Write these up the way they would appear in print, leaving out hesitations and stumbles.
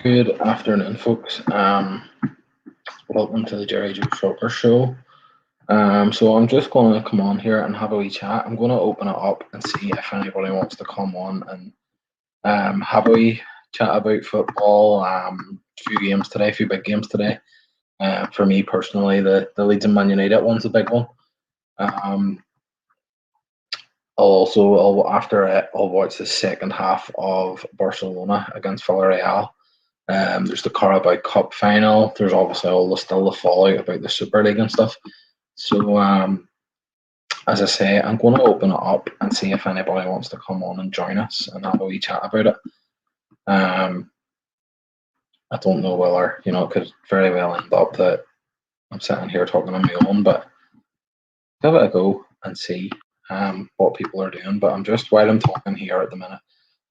Good afternoon, folks. Welcome to the Gerry Shorter Show. So I'm just going to come on here and have a wee chat. I'm going to open it up and see if anybody wants to come on and have a wee chat about football. A few games today, a few big games today. For me personally, the Leeds and Man United one's a big one. After it, I'll watch the second half of Barcelona against Villarreal. There's the Carabao Cup final. There's obviously still the fallout about the Super League and stuff. So, as I say, I'm going to open it up and see if anybody wants to come on and join us and have a wee chat about it. I don't know whether, it could very well end up that I'm sitting here talking on my own, but give it a go and see what people are doing. But while I'm talking here at the minute,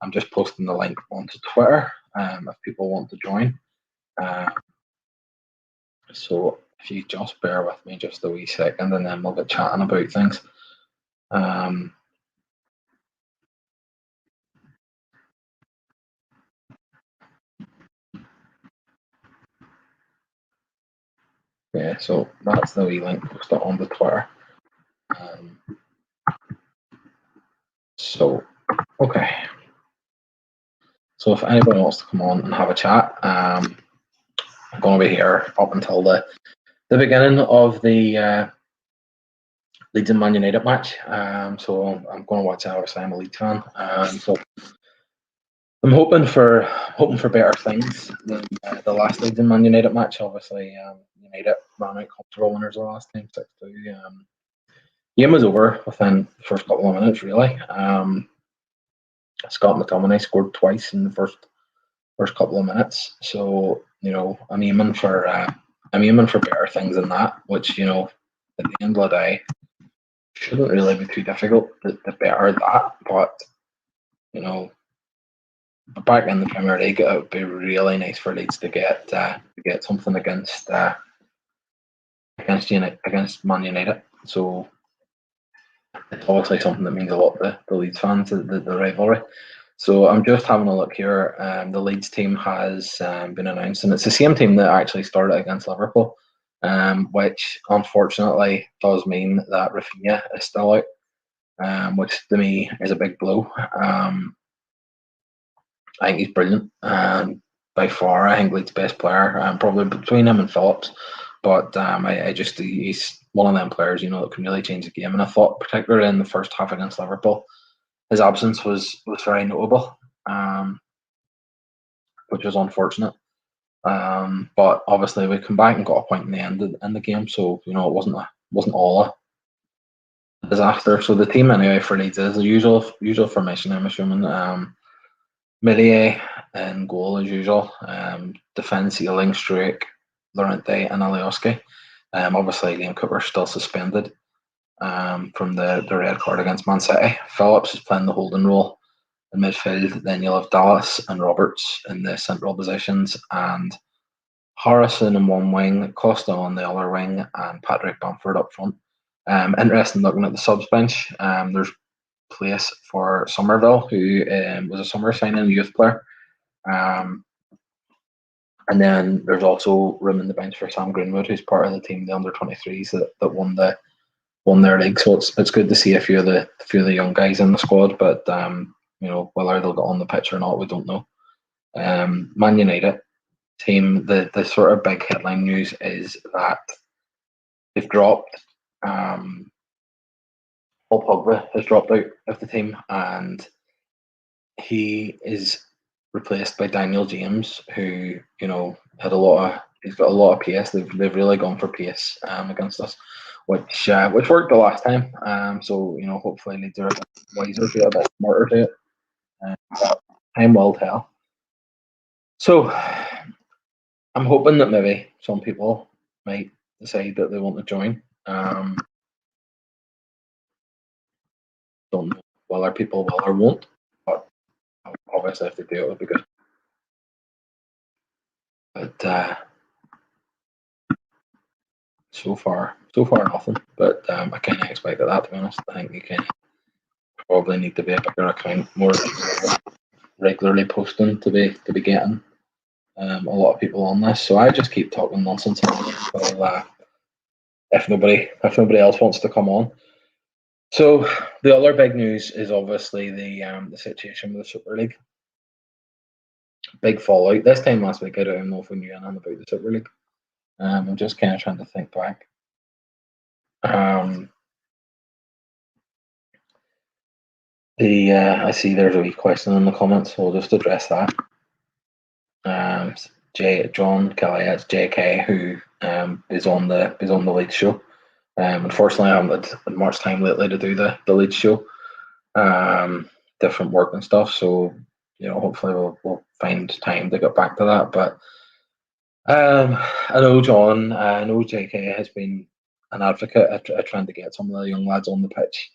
I'm just posting the link onto Twitter if people want to join. So if you just bear with me just a wee second, and then we'll get chatting about things. Yeah, so that's the wee link posted on the Twitter. Okay. So if anybody wants to come on and have a chat, I'm going to be here up until the beginning of the Leeds and Man United match. So I'm going to watch it. Obviously, I'm a Leeds fan. So I'm hoping for better things than the last Leeds and Man United match. Obviously, United ran out comfortable winners the last time, 6-2. Game was over within the first couple of minutes, really. Scott McTominay scored twice in the first couple of minutes. So I'm aiming for better things than that, which at the end of the day shouldn't really be too difficult to better that. But back in the Premier League, it would be really nice for Leeds to get something against Man United. So it's obviously something that means a lot to the Leeds fans, the rivalry. So I'm just having a look here. The Leeds team has been announced, and it's the same team that actually started against Liverpool, which unfortunately does mean that Rafinha is still out, which to me is a big blow. I think he's brilliant. By far, I think Leeds' best player, probably between him and Phillips. But he's one of them players, that can really change the game. And I thought, particularly in the first half against Liverpool, his absence was very notable, which was unfortunate. But obviously, we come back and got a point in the end in the game, so it wasn't all a disaster. So the team anyway for Leeds is the usual formation. I'm assuming. Millier in goal as usual. Defence: Ealing, Struijk, Llorente, and Alioski. Obviously, Liam Cooper's still suspended from the red card against Man City. Phillips is playing the holding role in midfield. Then you'll have Dallas and Roberts in the central positions, and Harrison in one wing, Costa on the other wing, and Patrick Bamford up front. Interesting looking at the subs bench. There's place for Somerville, who was a summer signing youth player. And then there's also room in the bench for Sam Greenwood, who's part of the team, the under-23s that won their league. So it's good to see a few of the young guys in the squad. But whether they'll get on the pitch or not, we don't know. Man United team, the sort of big headline news is that they've dropped. Paul Pogba has dropped out of the team, and he is replaced by Daniel James, who he's got a lot of pace. They've really gone for pace against us, which worked the last time. So hopefully Leeds are a bit wiser to it, a bit smarter to it. Time will tell. So I'm hoping that maybe some people might decide that they want to join. Don't know whether people will or won't, but obviously if they do, it would be good. But so far nothing. But I kind of expected that, to be honest. I think you kind of probably need to be a bigger account, more regularly posting to be getting a lot of people on this, so I just keep talking nonsense until, if nobody else wants to come on. So the other big news is obviously the situation with the Super League. Big fallout. This time last week, I don't even know if we knew anything about the Super League. I'm just kind of trying to think back. I see there's a wee question in the comments, so I'll just address that. John Kelly, it's JK, who is on the Leeds show. Unfortunately, I haven't had much time lately to do the Leeds show. Different work and stuff, so hopefully we'll find time to get back to that. But I know John, I know JK has been an advocate at trying to get some of the young lads on the pitch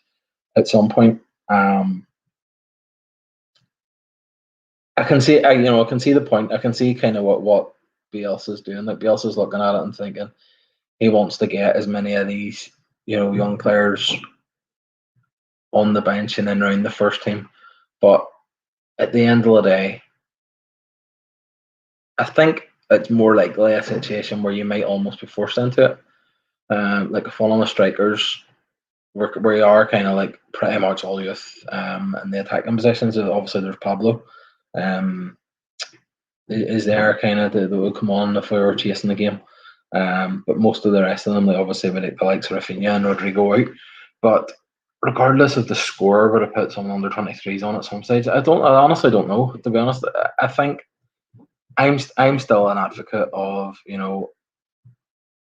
at some point. I can see, I can see the point. I can see kind of what Bielsa's doing. Like Bielsa's looking at it and thinking he wants to get as many of these, young players on the bench and then around the first team. But at the end of the day, I think it's more likely a situation where you might almost be forced into it. Like a Fulham of strikers, we are kind of like pretty much all youth in the attacking positions. Obviously, there's Pablo. Is there kind of that would come on if we were chasing the game. But most of the rest of them, like obviously, we like the likes of Rafinha and Rodrigo out. But regardless of the score, would have put some under 23s on at some stage. I honestly don't know. To be honest, I think I'm still an advocate of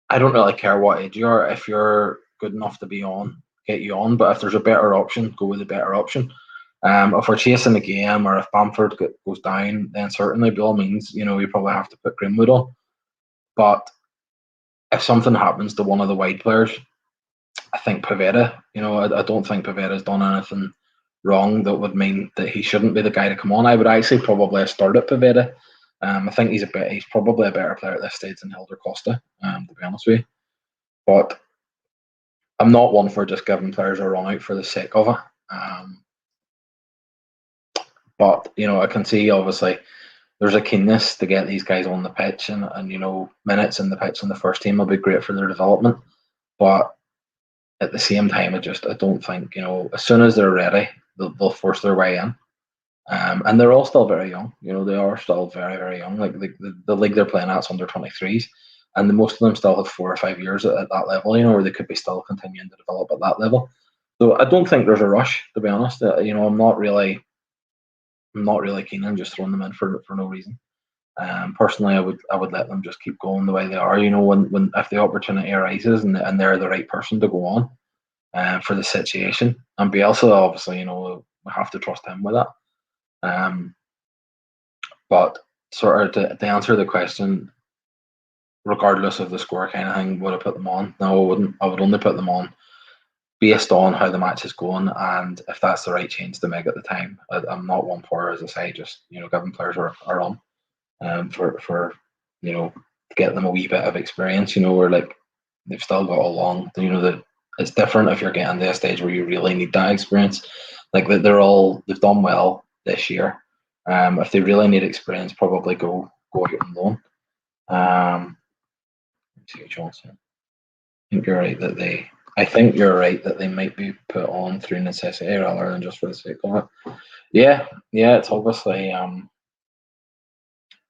I don't really care what age you are. If you're good enough to be on, get you on. But if there's a better option, go with the better option. If we're chasing the game or if Bamford goes down, then certainly by all means, you probably have to put Greenwood on. But if something happens to one of the wide players, I think Pavetta, I don't think Pavetta's done anything wrong that would mean that he shouldn't be the guy to come on. I would actually probably have started Pavetta. I think he's probably a better player at this stage than Helder Costa, to be honest with you. But I'm not one for just giving players a run out for the sake of it. But I can see obviously there's a keenness to get these guys on the pitch, and minutes in the pitch in the first team will be great for their development. But at the same time, I don't think as soon as they're ready, they'll force their way in. And they're all still very young. They are still very, very young. Like the league they're playing at's under 23s, and most of them still have 4 or 5 years at that level. Where they could be still continuing to develop at that level. So I don't think there's a rush, to be honest. I'm not really keen on just throwing them in for no reason. Personally, I would let them just keep going the way they are. When if the opportunity arises and they're the right person to go on, for the situation. And Bielsa, obviously, we have to trust him with that. But sort of to answer the question, regardless of the score kind of thing, would I put them on? No, I wouldn't. I would only put them on based on how the match is going and if that's the right change to make at the time. I'm not one for, as I say, just giving players are on for to get them a wee bit of experience. Where like they've still got a long. That it's different if you're getting to a stage where you really need that experience. Like they've done well this year. If they really need experience, probably go out on loan. Let's see what Johnson. I think you're right that they might be put on through necessity rather than just for the sake of it. Yeah, it's obviously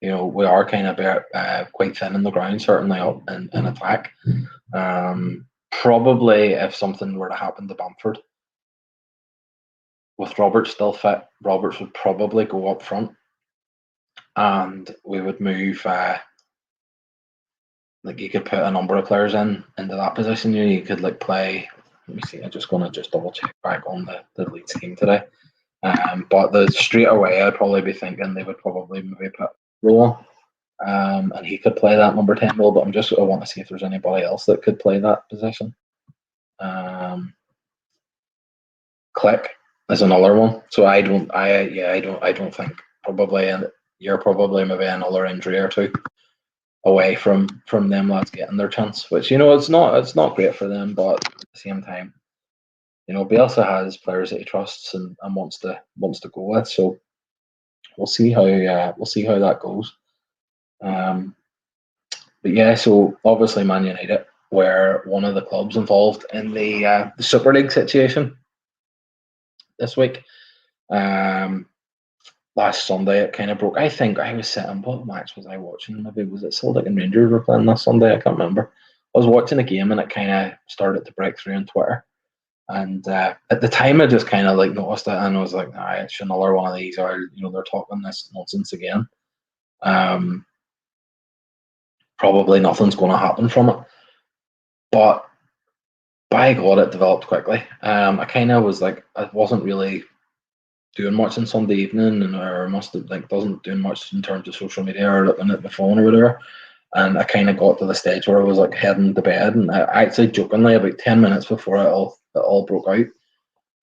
we are kind of quite thin in the ground, certainly up in attack. Probably if something were to happen to Bamford, with Roberts still fit, Roberts would probably go up front, and we would move. Like you could put a number of players into that position. You could like play. Let me see. I'm just gonna double check back on the Leeds team today. But straight away, I'd probably be thinking they would probably maybe put Rowan, and he could play that number 10 role. But I want to see if there's anybody else that could play that position. Click is another one. So I don't think probably, and you're probably maybe another injury or two away from them lads getting their chance, which it's not great for them, but at the same time, Bielsa has players that he trusts and wants to go with. So we'll see how that goes. But yeah, so obviously Man United were one of the clubs involved in the Super League situation this week. Last Sunday it kind of broke. I think I was sitting. What match was I watching? Maybe was it Celtic and Rangers were playing last Sunday? I can't remember. I was watching a game and it kind of started to break through on Twitter. And at the time, I just kind of like noticed it, and I was like, "Nah, it's another one of these." Or they're talking this nonsense again. Probably nothing's going to happen from it. But by God, it developed quickly. I kind of was like, I wasn't really doing much on Sunday evening, and or must have like doesn't doing much in terms of social media or looking at the phone or whatever. And I kind of got to the stage where I was like heading to bed, and I actually jokingly about 10 minutes before it all broke out,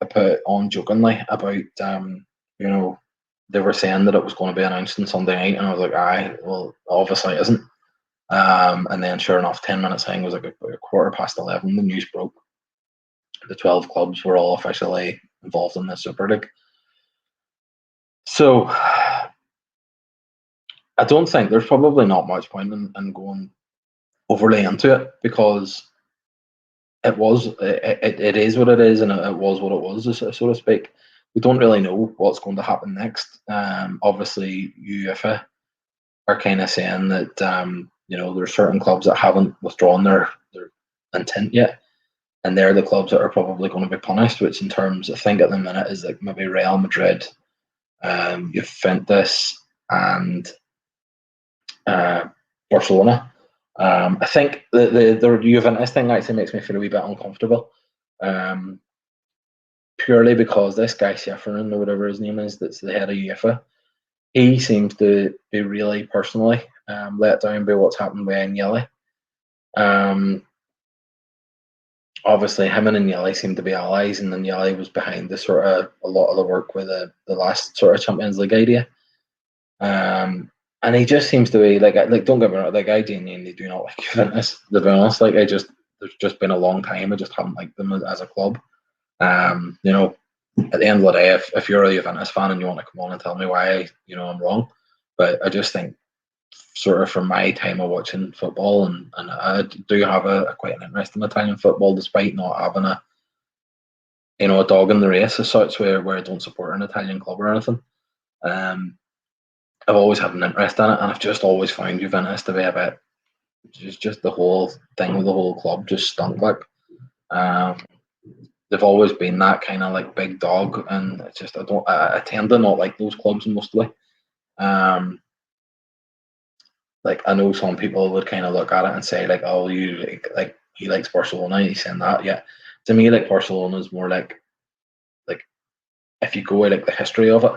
I put on jokingly about they were saying that it was going to be announced on Sunday night, and I was like, aye, well, obviously it isn't. And then sure enough, 10 minutes in, it was like a 11:15. The news broke. The 12 clubs were all officially involved in the Super League. So I don't think there's probably not much point in going overly into it, because it is what it is, and it was what it was, so to speak. We don't really know what's going to happen next. Obviously, UEFA are kind of saying that there's certain clubs that haven't withdrawn their intent yet, and they're the clubs that are probably going to be punished. Which, in terms, I think at the minute is like maybe Real Madrid, Juventus, and Barcelona. I think the Juventus thing actually makes me feel a wee bit uncomfortable, purely because this guy Shefferin, or whatever his name is, that's the head of UEFA, he seems to be really personally let down by what's happened with Agnelli. Obviously, him and Agnelli seem to be allies, and Agnelli was behind the sort of a lot of the work with the last sort of Champions League idea. And he just seems to be like don't get me wrong, like I genuinely do not like Juventus, to be honest. Like there's just been a long time I just haven't liked them as a club. At the end of the day, if you're a Juventus fan and you want to come on and tell me why I'm wrong, but I just think sort of from my time of watching football, and I do have a quite an interest in Italian football, despite not having a dog in the race as such, where I don't support an Italian club or anything. I've always had an interest in it, and I've just always found Juventus to be a bit just the whole thing with the whole club just stunk. Like they've always been that kind of like big dog, and it's just I tend to not like those clubs mostly. Like I know some people would kind of look at it and say like, oh, you like he likes Barcelona, he's saying that. Yeah, to me, like Barcelona is more like if you go with like the history of it,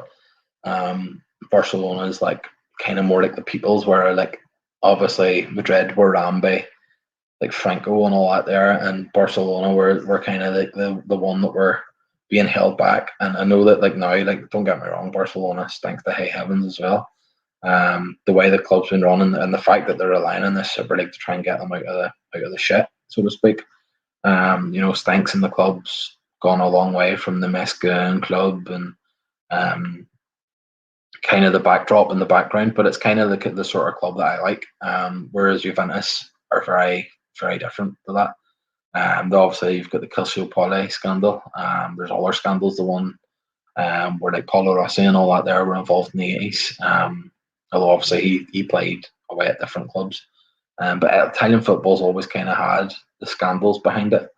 Barcelona is like kind of more like the people's, where like obviously Madrid were ran by like Franco and all that there, and Barcelona were kind of like the one that were being held back. And I know that like now, like don't get me wrong, Barcelona stinks to high heavens as well. The way the club's been running, and the fact that they're relying on this Super League to try and get them out of the shit, so to speak. Stinks, in the club's gone a long way from the Mescaline club, and kind of the backdrop in the background, but it's kind of the sort of club that I like. Whereas Juventus are very, very different to that. Obviously you've got the Calciopoli scandal. There's other scandals. The one where like Paulo Rossi and all that there were involved in the 80s. Although obviously he played away at different clubs. But Italian football's always kind of had the scandals behind it,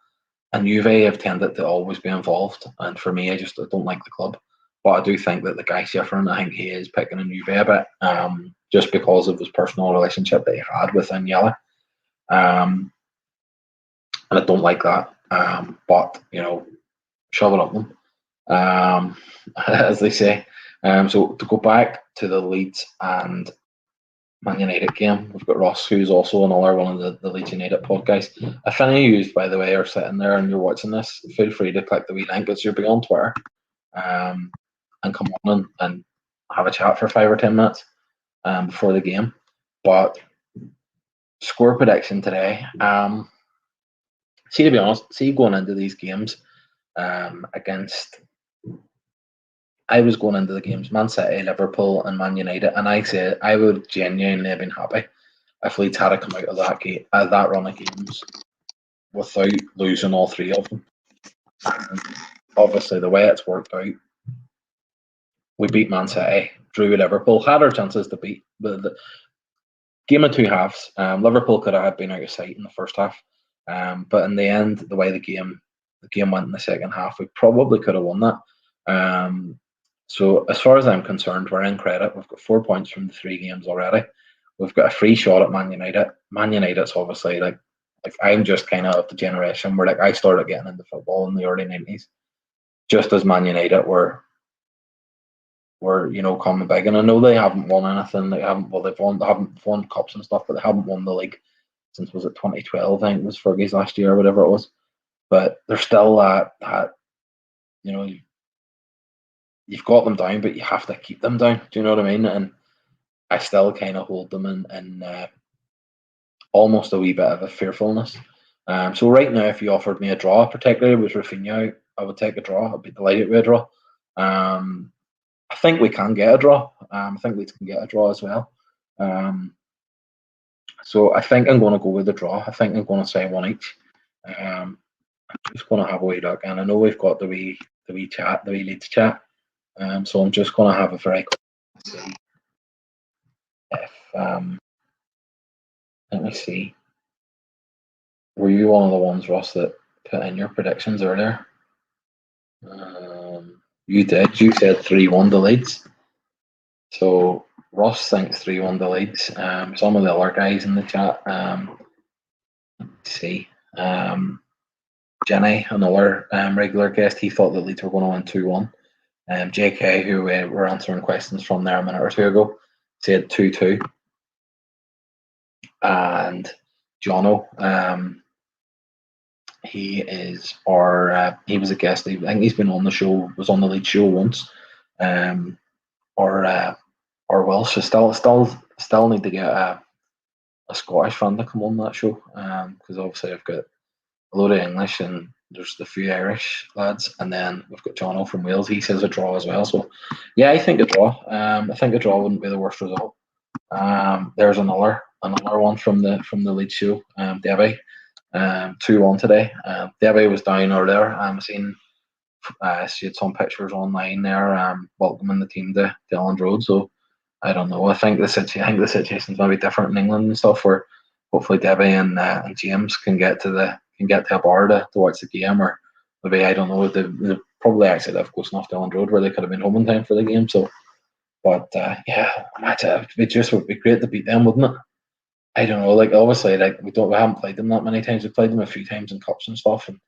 and Juve have tended to always be involved. And for me, I don't like the club. But I do think that the guy Shefferin, I think he is picking on Juve a bit, just because of his personal relationship that he had with Agnelli. And I don't like that. But shove it up them, as they say. So to go back to the Leeds and Man United game, we've got Ross, who's also another one of the Leeds United podcasts. If any of you, by the way, are sitting there and you're watching this, feel free to click the wee link. You'll be on Twitter, and come on and have a chat for 5 or 10 minutes before the game. But score prediction today. To be honest, going into these games against I was going into the games, Man City, Liverpool, and Man United, and I said I would genuinely have been happy if Leeds had to come out of that run of games without losing all three of them. And obviously, the way it's worked out, we beat Man City, drew with Liverpool, had our chances to beat the game of two halves. Liverpool could have been out of sight in the first half, but in the end, the way the game went in the second half, we probably could have won that. So as far as I'm concerned, we're in credit. We've got 4 points from the three games already. We've got a free shot at Man United. Man United's obviously like I'm just kind of the generation where I started getting into football in the early 90s, just as Man United were coming big. And I know they haven't won anything. They haven't won cups and stuff, but they haven't won the league since, was it 2012? I think it was Fergie's last year or whatever it was. But they're still you've got them down, but you have to keep them down. Do you know what I mean? And I still kind of hold them in almost a wee bit of a fearfulness. So right now, if you offered me a draw, particularly with Rafinha, I would take a draw. I'd be delighted with a draw. I think we can get a draw. I think we can get a draw as well. So I think I'm going to go with the draw. I think I'm going to say one each. I'm just going to have a wee look, and I know we've got the wee Leeds chat. So I'm just going to have a very quick see if let me see. Were you one of the ones, Ross, that put in your predictions earlier? You did. You said 3-1 to Leeds. So Ross thinks 3-1 to Leeds. Some of the other guys in the chat. Let's see. Jenny, another regular guest, he thought that Leeds were going to win 2-1. JK, who were answering questions from there a minute or two ago, said 2-2. And Jono, he was a guest. I think he's been on the show, was on the Leeds show once. Or Welsh. Still need to get a Scottish fan to come on that show, because obviously I've got a load of English and there's the few Irish lads, and then we've got Jono from Wales. He says a draw as well. So yeah, I think a draw. I think a draw wouldn't be the worst result. There's another one from the Leeds show. Debbie, 2-1 today. Debbie was down earlier. Seen she had some pictures online there, welcoming the team to Elland Road. So I don't know. I think the situation's maybe different in England and stuff, where hopefully Debbie and James can get to a bar to watch the game, or maybe, I don't know. They probably actually live close enough to Elland Road where they could have been home in time for the game. So, but yeah, it would be great to beat them, wouldn't it? I don't know. Obviously, we haven't played them that many times. We've played them a few times in cups and stuff, and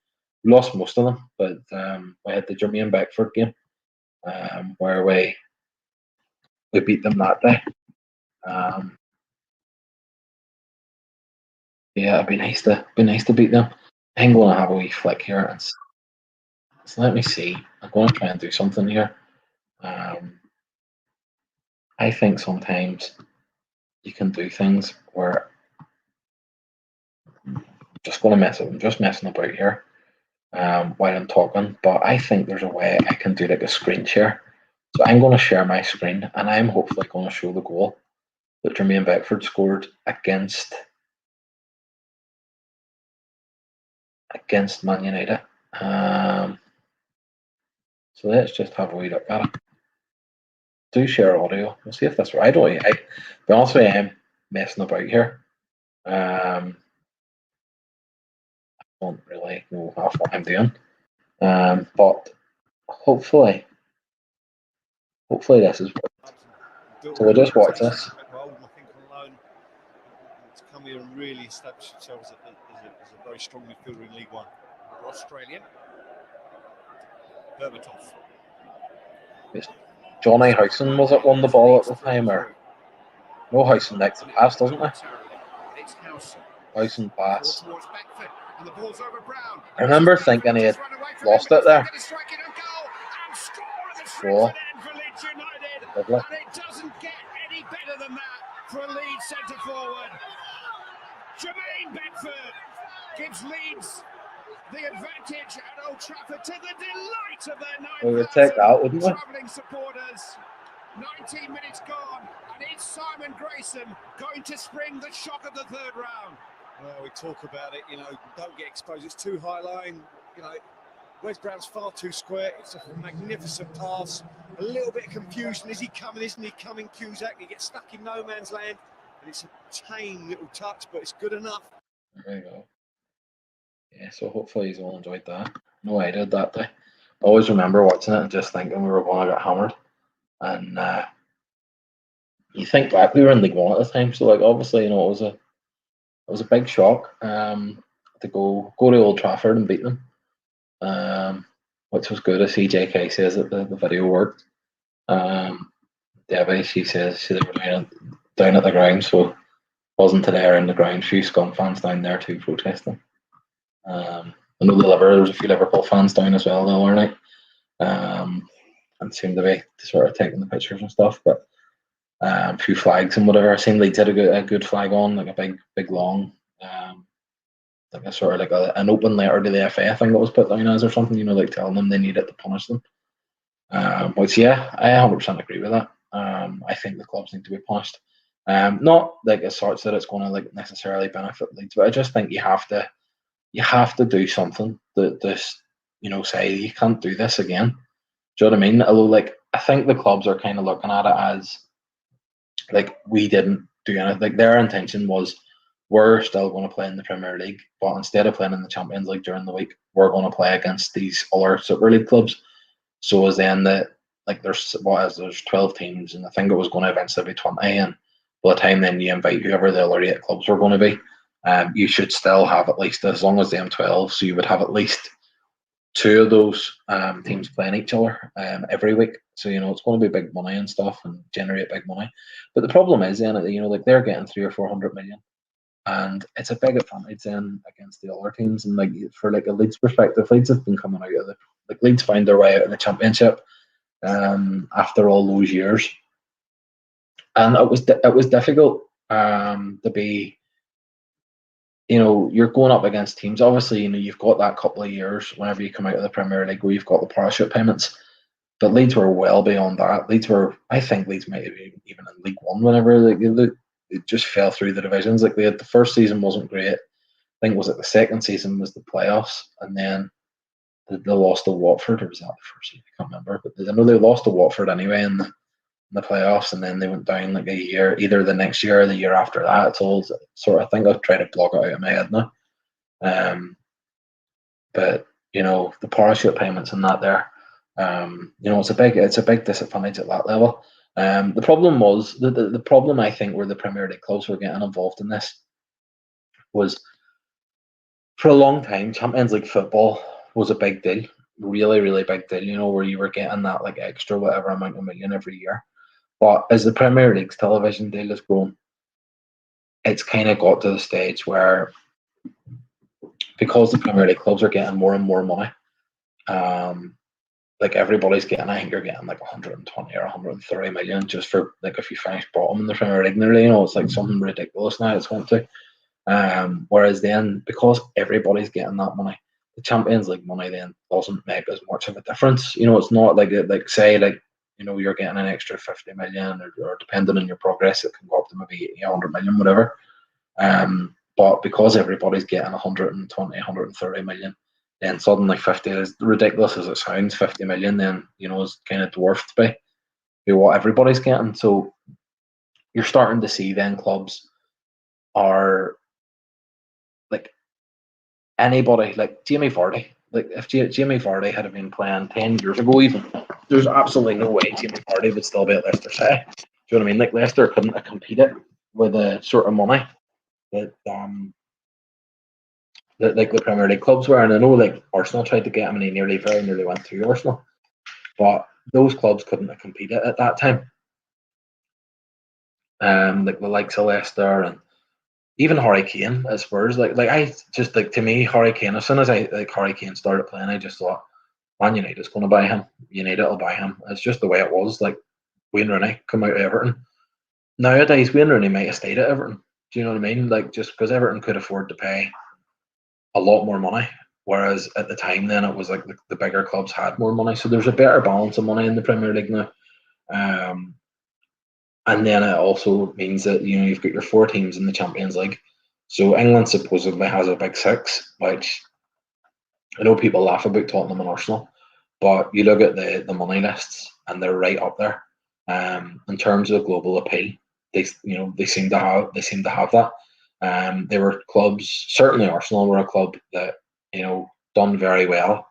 we lost most of them. But we had the Jermaine Beckford game, where we beat them that day. Yeah, it'd be nice to beat them. I'm going to have a wee flick here, so let me see. I'm going to try and do something here. I think sometimes you can do things where I'm just messing about here while I'm talking. But I think there's a way I can do like a screen share. So I'm going to share my screen, and I'm hopefully going to show the goal that Jermaine Beckford scored against Man United. So let's just have a wee look at it. Do share audio. We'll see if that's right. To be honest with you, I'm messing about here. I don't really know half what I'm doing. But hopefully this is worked. So we'll just watch this. To come here and really establish themselves as a very strong midfielder in League One. Australian. Berbatov. Yes. Johnny Howson was it won the ball at the time, or no? Howson makes the pass, doesn't he? Howson pass. I remember thinking he had lost it there. Goal. Lovely. And it doesn't get any better than that for a Leeds centre forward. Jermaine Beckford gives Leeds the advantage at Old Trafford to the delight of their We would take that, 9,000 wouldn't we? travelling supporters. 19 minutes gone, and it's Simon Grayson going to spring the shock of the third round. Well, we talk about it, don't get exposed. It's too high line, Wes Brown's far too square. It's a magnificent pass. A little bit of confusion. Is he coming? Isn't he coming? Cusack, he gets stuck in no man's land. And it's a tame little touch, but it's good enough. There you go. Yeah, so hopefully he's all enjoyed that. No, I did that day. I always remember watching it and just thinking we were going to get hammered. And you think back, we were in League One at the time, so obviously, it was a big shock to go to Old Trafford and beat them. Which was good. As CJK says that the video worked. Debbie, she says they were down at the ground, so wasn't there in the ground. A few Scum fans down there too protesting. I know there was a few Liverpool fans down as well the other night, and seemed to be sort of taking the pictures and stuff. But a few flags and whatever. I seen Leeds had a good flag on, like a big long, like a sort of like an open letter to the FA, I think that was put down as or something. Like telling them they needed to punish them. Which yeah, I 100% agree with that. I think the clubs need to be punished. Not like as such that it's going to necessarily benefit Leeds, but I just think you have to do something that just say you can't do this again. Do you know what I mean? Although I think the clubs are kind of looking at it as we didn't do anything. Their intention was we're still going to play in the Premier League, but instead of playing in the Champions League during the week, we're going to play against these other Super League clubs. So as then there's 12 teams, and I think it was going to eventually be 20. And by the time then you invite whoever the other 8 clubs were going to be, you should still have at least, as long as them 12, so you would have at least 2 of those teams playing each other every week. So it's going to be big money and stuff and generate big money. But the problem is then they're getting 300 or 400 million, and it's a big advantage then against the other teams. And for a Leeds perspective, Leeds have been coming out of the Leeds found their way out of the Championship after all those years, and it was difficult to be. You're going up against teams. Obviously, you've got that couple of years whenever you come out of the Premier League where you've got the parachute payments. But Leeds were well beyond that. I think Leeds might have been even in League One whenever it just fell through the divisions. The first season wasn't great. I think the second season was the playoffs, and then they lost to Watford. Or was that the first season? I can't remember. But I know they lost to Watford anyway in the playoffs, and then they went down a year, either the next year or the year after that. It's all sort of, I think I'll try to block it out of my head now. But the parachute payments and that there, it's a big disadvantage at that level. The problem was the problem I think where the Premier League clubs were getting involved in this was for a long time Champions League football was a big deal, really really big deal. Where you were getting that extra whatever amount of million every year. But as the Premier League's television deal has grown, it's kind of got to the stage where, because the Premier League clubs are getting more and more money, everybody's getting, I think you're getting 120 or 130 million just for if you finish bottom in the Premier League nearly. It's something ridiculous now it's went to. Whereas then, because everybody's getting that money, the Champions League money then doesn't make as much of a difference. It's not say you're getting an extra 50 million or depending on your progress, it can go up to maybe 80, 100 million, whatever. But because everybody's getting 120, 130 million, then suddenly 50, as ridiculous as it sounds, 50 million then, is kind of dwarfed by what everybody's getting. So you're starting to see then clubs are anybody, Jamie Vardy. If Jamie Vardy had been playing 10 years ago even, there's absolutely no way Jamie Vardy would still be at Leicester City. Do you know what I mean? Leicester couldn't have competed with the sort of money that the Premier League clubs were. And I know Arsenal tried to get him and he very nearly went through Arsenal. But those clubs couldn't have competed at that time. The likes of Leicester and even Harry Kane at Spurs. I just to me, Harry Kane, as soon as Harry Kane started playing, I just thought, Man United's going to buy him. United will buy him. It's just the way it was. Wayne Rooney come out of Everton. Nowadays, Wayne Rooney might have stayed at Everton. Do you know what I mean? Just because Everton could afford to pay a lot more money Whereas at the time then it was like the bigger clubs had more money. So there's a better balance of money in the Premier League now. And then it also means that you've got your 4 teams in the Champions League. So England supposedly has a big 6, which I know people laugh about Tottenham and Arsenal, but you look at the money lists and they're right up there. In terms of global appeal, they seem to have that. They were clubs. Certainly, Arsenal were a club that done very well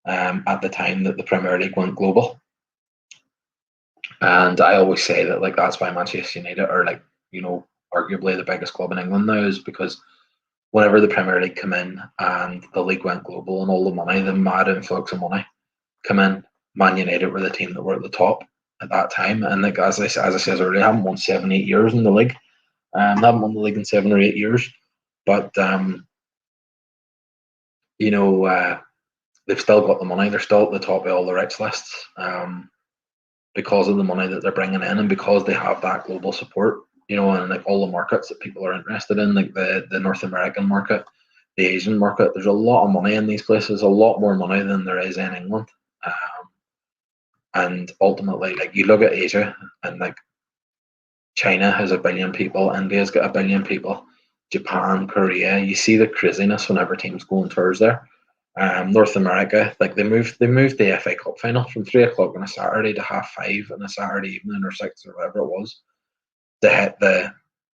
at the time that the Premier League went global. And I always say that that's why Manchester United are arguably the biggest club in England now, is because whenever the Premier League came in and the league went global and all the money, the mad influx of money come in, Man United were the team that were at the top at that time. And as I said earlier, haven't won 7-8 years in the league. Haven't won the league in 7 or 8 years, but they've still got the money. They're still at the top of all the rich lists because of the money that they're bringing in, and because they have that global support. And all the markets that people are interested in, like the North American market, the Asian market. There's a lot of money in these places, a lot more money than there is in England. And ultimately, you look at Asia, and China has 1 billion people, India's got 1 billion people, Japan, Korea. You see the craziness whenever teams go on tours there. North America, they moved the FA Cup final from 3 o'clock on a Saturday to 5:30 on a Saturday evening, or 6, or whatever it was, to hit the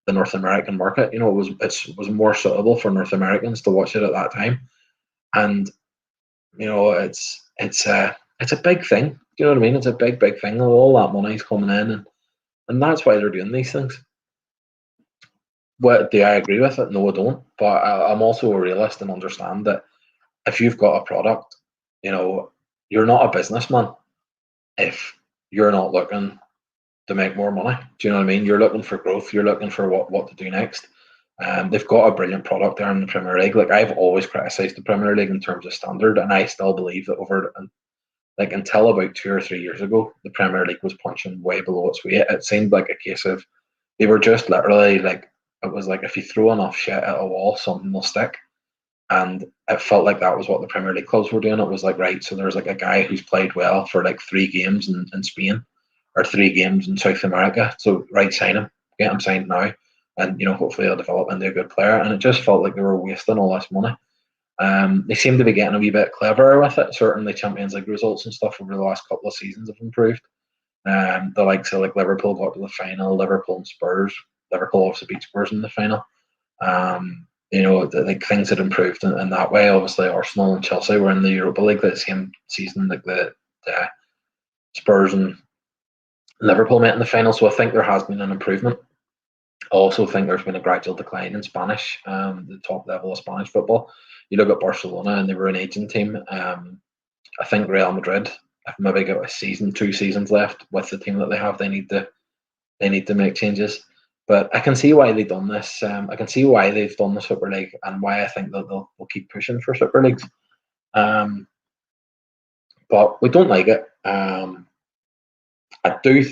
North American market. It was more suitable for North Americans to watch it at that time, and it's a big thing. Do you know what I mean? It's a big thing. All that money's coming in, and that's why they're doing these things. What do I agree with it? No, I don't. But I'm also a realist and understand that if you've got a product, you're not a businessman if you're not looking to make more money. Do you know what I mean? You're looking for growth. You're looking for what to do next. They've got a brilliant product there in the Premier League. I've always criticised the Premier League in terms of standard, and I still believe that until about 2 or 3 years ago, the Premier League was punching way below its weight. It seemed like a case of they were just literally it was if you throw enough shit at a wall, something will stick. And it felt like that was what the Premier League clubs were doing. It was right, so there's a guy who's played well for 3 games in Spain, or 3 games in South America. So sign him, get him signed now, and hopefully he'll develop into a good player. And it just felt like they were wasting all this money. They seem to be getting a wee bit cleverer with it. Certainly Champions League results and stuff over the last couple of seasons have improved. The likes of Liverpool got to the final, Liverpool and Spurs. Liverpool obviously beat Spurs in the final. Things had improved in that way. Obviously, Arsenal and Chelsea were in the Europa League that same season. The Spurs and Liverpool met in the final, so I think there has been an improvement. I also think there's been a gradual decline in Spanish, the top level of Spanish football. You look at Barcelona, and they were an aging team. I think Real Madrid have maybe got 2 seasons left with the team that they have. They need to make changes. But I can see why they've done this. I can see why they've done the Super League, and why I think that they'll keep pushing for Super Leagues. But we don't like it. I do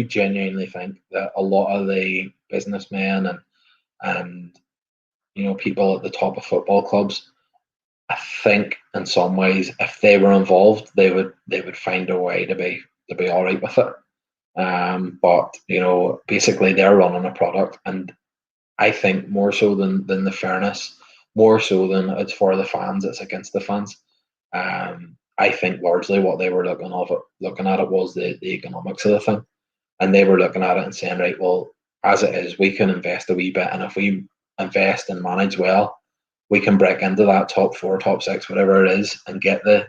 genuinely think that a lot of the businessmen and people at the top of football clubs, I think in some ways, if they were involved, they would find a way to be all right with it. But basically they're running a product, and I think more so than the fairness, more so than it's for the fans, it's against the fans. I think largely what they were looking at it was the economics of the thing, and they were looking at it and saying, right, well, as it is, we can invest a wee bit, and if we invest and manage well, we can break into that top 4, top 6, whatever it is, and get the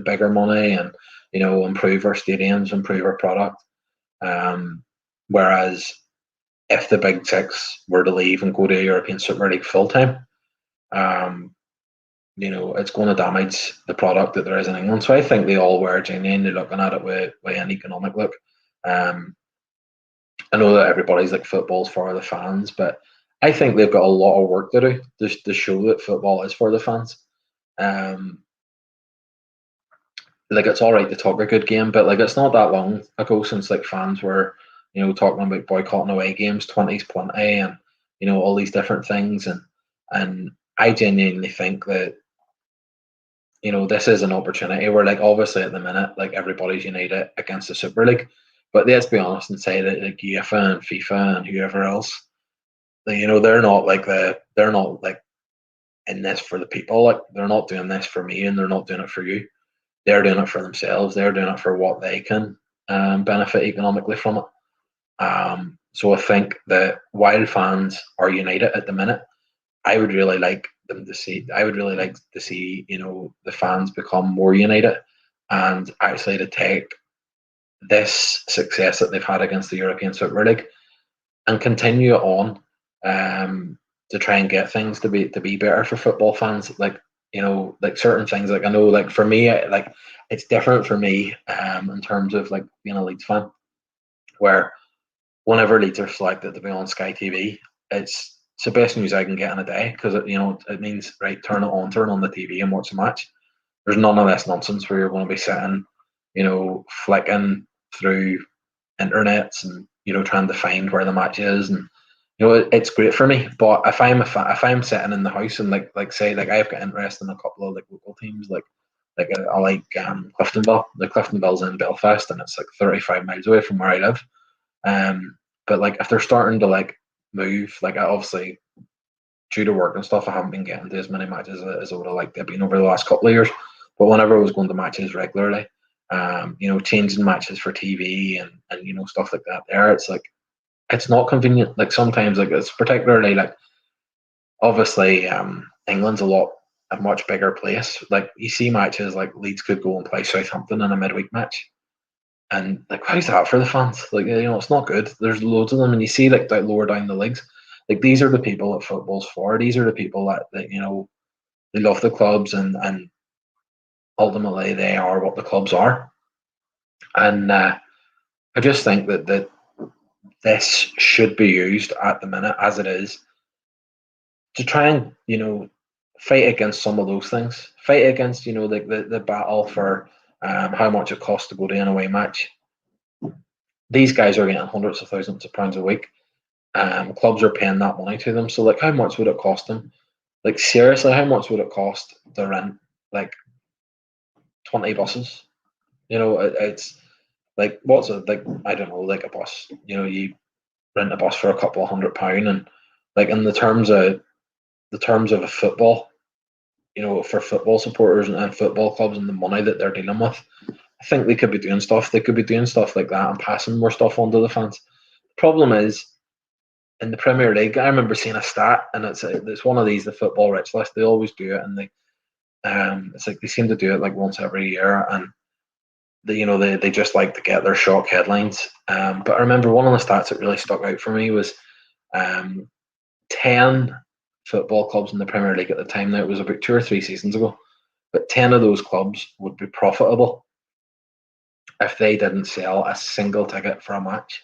bigger money, and improve our stadiums, improve our product. Whereas if the big 6 were to leave and go to a European Super League full time, it's going to damage the product that there is in England. So I think they all were genuinely looking at it with an economic look. I know that everybody's football's for the fans, but I think they've got a lot of work to do to show that football is for the fans. It's all right to talk a good game, but it's not that long ago since fans were talking about boycotting away games, 20's plenty, and all these different things, and I genuinely think that this is an opportunity where, like, obviously at the minute, like, everybody's united against the Super League. But let's be honest and say that, like, UEFA and FIFA and whoever else, they're not like in this for the people. Like, they're not doing this for me, and they're not doing it for you. They're doing it for themselves. They're doing it for what they can benefit economically from it. So I think that while fans are united at the minute, I would really like them to see. I would really like to see, the fans become more united, and actually to take this success that they've had against the European Super League and continue on, to try and get things to be better for football fans. Like, like certain things. Like, I know, like, for me, like, it's different for me, in terms of, like, being a Leeds fan, where whenever Leeds are selected to be on Sky TV, it's the best news I can get in a day, because it means, right, turn on the TV and watch the match. There's none of this nonsense where you're going to be sitting, flicking through internets and trying to find where the match is. And it's great for me. But if I'm sitting in the house and like say, like, I've got interest in a couple of, like, local teams, like I like Cliftonville. The Cliftonville's in Belfast, and it's like 35 miles away from where I live. But, like, if they're starting to, like, move, like, I obviously, due to work and stuff, I haven't been getting to as many matches as I would have liked to have been over the last couple of years. But whenever I was going to matches regularly, changing matches for TV and stuff like that, it's like, it's not convenient. Like, sometimes, like, it's particularly, like, obviously, England's a much bigger place. Like, you see matches like Leeds could go and play Southampton in a midweek match. And, like, how's that for the fans? Like, it's not good. There's loads of them, and you see, like, that lower down the leagues. Like, these are the people that football's for. These are the people that they love the clubs, and ultimately they are what the clubs are. And I just think that this should be used at the minute, as it is, to try and fight against some of those things. Fight against the battle for how much it costs to go to an away match. These guys are getting hundreds of thousands of pounds a week. Clubs are paying that money to them. So, like, how much would it cost them? Like, seriously, how much would it cost to rent, like, 20 buses? It's like, what's it, like, I don't know, like a bus. You rent a bus for a couple of £100, and, like, in the terms of a football, for football supporters and football clubs and the money that they're dealing with, I think they could be doing stuff. They could be doing stuff like that and passing more stuff on to the fans. The problem is, in the Premier League, I remember seeing a stat, and it's one of these, the football rich list. They always do it, and it's like they seem to do it like once every year, and they just like to get their shock headlines. But I remember one of the stats that really stuck out for me was 10 football clubs in the Premier League at the time. Now, it was about 2 or 3 seasons ago, but 10 of those clubs would be profitable if they didn't sell a single ticket for a match.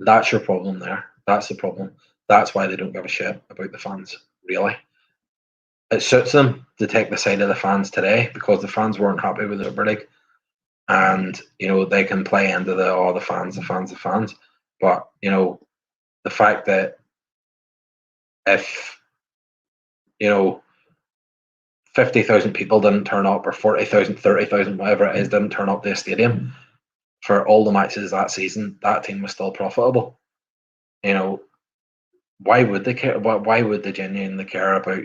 That's your problem there. That's the problem. That's why they don't give a shit about the fans, really. It suits them to take the side of the fans today, because the fans weren't happy with the Super League, and they can play into the fans. But the fact that if 50,000 people didn't turn up, or 40,000, 30,000, whatever it is, didn't turn up to a stadium for all the matches that season, that team was still profitable. Why would they care? Why would they genuinely care about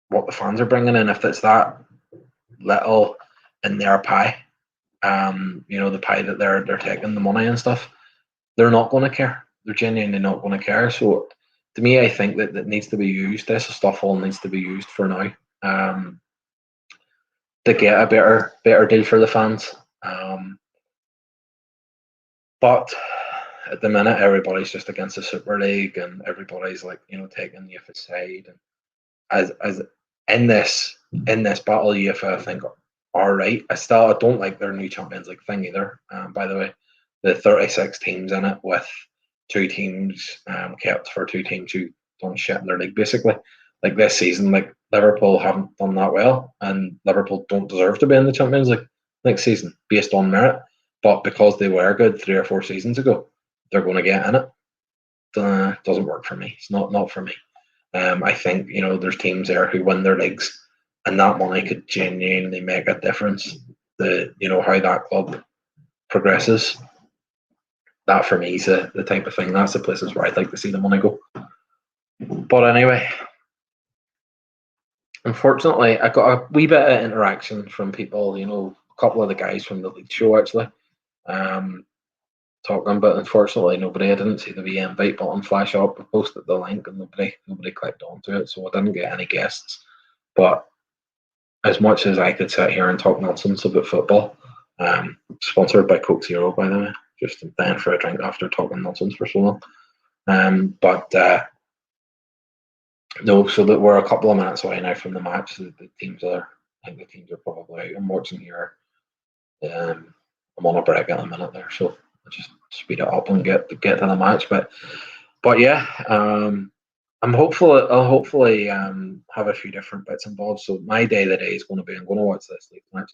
what the fans are bringing in, if it's that little in their pie? The pie that they're taking, the money and stuff. They're not going to care. They're genuinely not going to care. So, to me, I think that needs to be used. This stuff all needs to be used for now, to get a better deal for the fans. But at the minute, everybody's just against the Super League, and everybody's like taking UEFA's side. And as in this battle, UEFA, I think, are right. I don't like their new Champions League thing either. By the way, the 36 teams in it, with 2 teams kept for 2 teams who done shit in their league, basically. Like, this season, like, Liverpool haven't done that well, and Liverpool don't deserve to be in the Champions League next season based on merit. But because they were good 3 or 4 seasons ago, they're going to get in it. Doesn't work for me. It's not for me. I think there's teams there who win their leagues and that money could genuinely make a difference. How that club progresses. That for me is the type of thing. That's the places where I'd like to see the money go. But anyway, unfortunately, I got a wee bit of interaction from people. A couple of the guys from the Leeds show actually, talking. But unfortunately, I didn't see the wee invite button flash up. I posted the link and nobody clicked onto it, so I didn't get any guests. But as much as I could sit here and talk nonsense about football, sponsored by Coke Zero, by the way, just down for a drink after talking nonsense for so long. No, so that we're a couple of minutes away now from the match. I think the teams are probably out. I'm watching here. I'm on a break at the minute there, so I'll just speed it up and get to the match. But yeah, I'll hopefully have a few different bits and bobs. So my day of the day is going to be I'm going to watch this Leeds match.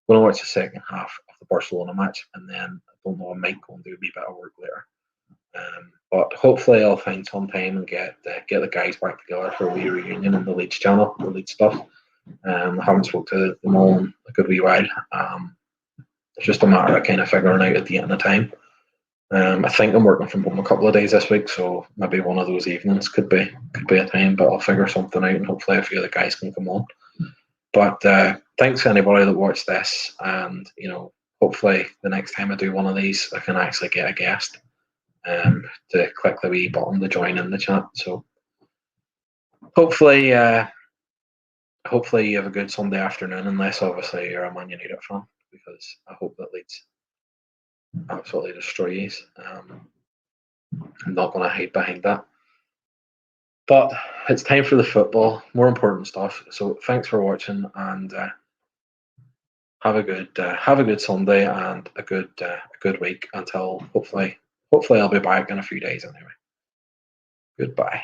I'm going to watch the second half of the Barcelona match, and then I don't know, I might go and do a wee bit of work later. But hopefully I'll find some time and get the guys back together for a wee reunion in the Leeds channel, the Leeds stuff. I haven't spoke to them all in a good wee while. It's just a matter of kind of figuring out at the end of time. I think I'm working from home a couple of days this week, so maybe one of those evenings could be a time, but I'll figure something out and hopefully a few of the guys can come on. But thanks to anybody that watched this, and hopefully the next time I do one of these I can actually get a guest to click the wee button to join in the chat. So hopefully you have a good Sunday afternoon, unless obviously you're a Man United fan, because I hope that Leeds absolutely destroy you. I'm not going to hide behind that. But it's time for the football, more important stuff. So thanks for watching, and have a good Sunday and a good week until hopefully I'll be back in a few days anyway. Goodbye.